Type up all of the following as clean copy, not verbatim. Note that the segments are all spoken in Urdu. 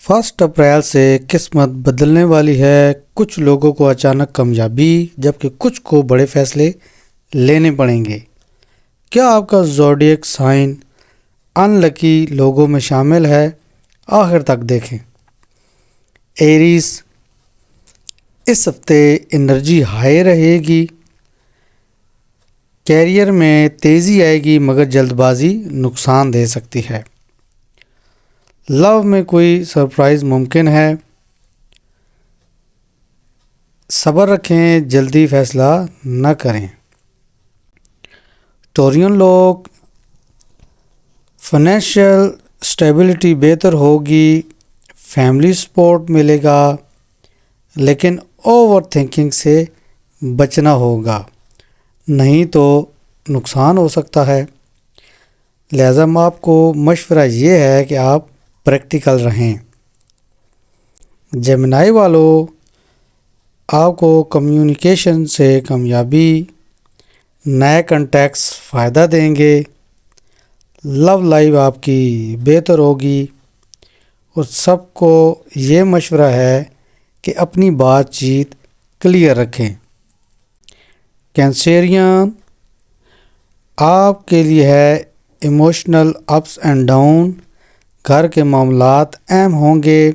1 اپریل سے قسمت بدلنے والی ہے۔ کچھ لوگوں کو اچانک کامیابی جبکہ کچھ کو بڑے فیصلے لینے پڑیں گے۔ کیا آپ کا زوڈیک سائن ان لکی لوگوں میں شامل ہے؟ آخر تک دیکھیں۔ ایریس، اس ہفتے انرجی ہائی رہے گی۔ کیریئر میں تیزی آئے گی مگر جلد بازی نقصان دے سکتی ہے۔ لو میں کوئی سرپرائز ممکن ہے۔ صبر رکھیں، جلدی فیصلہ نہ کریں۔ ٹورین لوگ، فائنینشیل سٹیبلٹی بہتر ہوگی، فیملی سپورٹ ملے گا، لیکن اوور تھنکنگ سے بچنا ہوگا، نہیں تو نقصان ہو سکتا ہے۔ لہذا آپ کو مشورہ یہ ہے کہ آپ پریکٹیکل رہیں۔ جیمنائی والو، آپ کو کمیونیکیشن سے کامیابی، نئے کنٹیکٹس فائدہ دیں گے۔ لو لائف آپ کی بہتر ہوگی اور سب کو یہ مشورہ ہے کہ اپنی بات چیت کلیئر رکھیں۔ کینسیرین، آپ کے لیے ہے ایموشنل اپس اینڈ ڈاؤن، گھر کے معاملات اہم ہوں گے،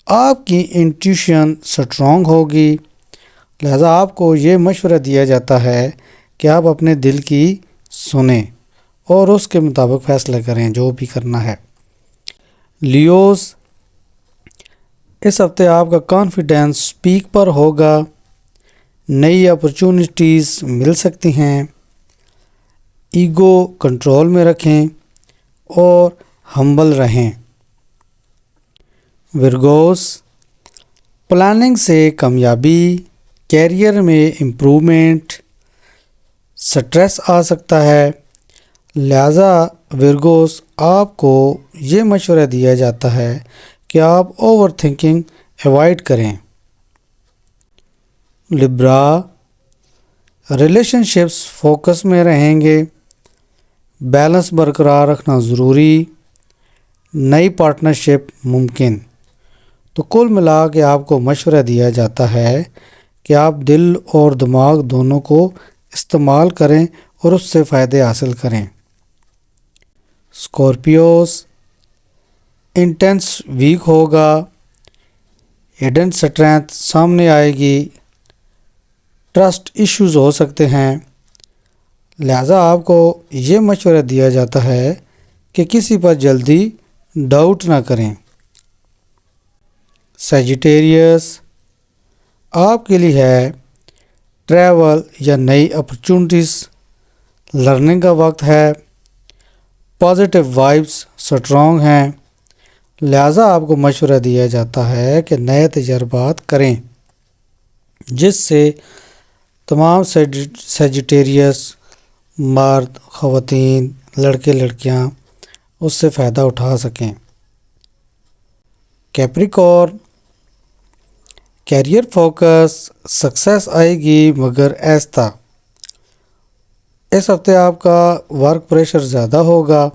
آپ کی انٹیوشن سٹرونگ ہوگی، لہذا آپ کو یہ مشورہ دیا جاتا ہے کہ آپ اپنے دل کی سنیں اور اس کے مطابق فیصلہ کریں جو بھی کرنا ہے۔ لیوز، اس ہفتے آپ کا کانفیڈینس پیک پر ہوگا، نئی اپرچونٹیز مل سکتی ہیں، ایگو کنٹرول میں رکھیں اور ہمبل رہیں۔ ورگوس، پلاننگ سے کامیابی، کیریئر میں امپرومنٹ، سٹریس آ سکتا ہے، لہذا ورگوس آپ کو یہ مشورہ دیا جاتا ہے کہ آپ اوور تھنکنگ ایوائڈ کریں۔ لبرا، ریلیشن شپس فوکس میں رہیں گے، بیلنس برقرار رکھنا ضروری، نئی پارٹنرشپ ممکن۔ تو کل ملا کے آپ کو مشورہ دیا جاتا ہے کہ آپ دل اور دماغ دونوں کو استعمال کریں اور اس سے فائدے حاصل کریں۔ اسکورپیوز، انٹینس ویک ہوگا، ہڈن اسٹرینتھ سامنے آئے گی، ٹرسٹ ایشوز ہو سکتے ہیں، لہذا آپ کو یہ مشورہ دیا جاتا ہے کہ کسی پر جلدی ڈاؤٹ نہ کریں۔ سیجیٹیریس، آپ کے لیے ہے ٹریول یا نئی اپرچونٹیز، لرننگ کا وقت ہے، پازیٹیو وائبس سٹرونگ ہیں، لہذا آپ کو مشورہ دیا جاتا ہے کہ نئے تجربات کریں، جس سے تمام سیجیٹیریس، مرد، خواتین، لڑکے لڑکیاں اس سے فائدہ اٹھا سکیں۔ کیپریکورن، کیریئر فوکس، سکسیس آئے گی مگر ایستا۔ اس ہفتے آپ کا ورک پریشر زیادہ ہوگا،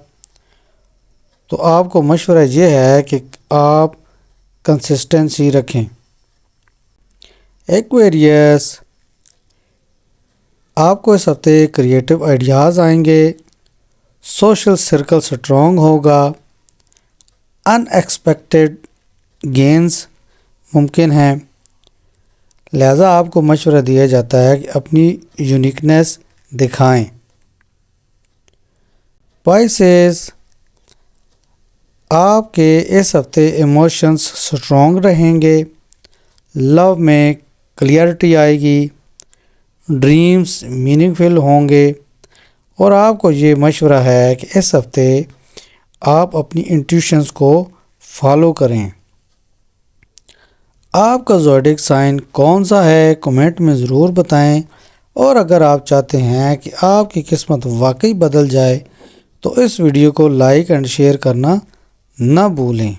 تو آپ کو مشورہ یہ ہے کہ آپ کنسسٹنسی رکھیں۔ ایکویریس، آپ کو اس ہفتے کریٹیو آئیڈیاز آئیں گے، سوشل سرکل سٹرونگ ہوگا، ان ایکسپیکٹڈ گینز ممکن ہیں، لہذا آپ کو مشورہ دیا جاتا ہے کہ اپنی یونیکنیس دکھائیں۔ پائسیز، آپ کے اس ہفتے ایموشنز سٹرونگ رہیں گے، لو میں کلیئرٹی آئے گی، ڈریمز میننگ فل ہوں گے، اور آپ کو یہ مشورہ ہے کہ اس ہفتے آپ اپنی انٹیوشنز کو فالو کریں۔ آپ کا زوڈیک سائن کون سا ہے کمنٹ میں ضرور بتائیں، اور اگر آپ چاہتے ہیں کہ آپ کی قسمت واقعی بدل جائے تو اس ویڈیو کو لائک اینڈ شیئر کرنا نہ بھولیں۔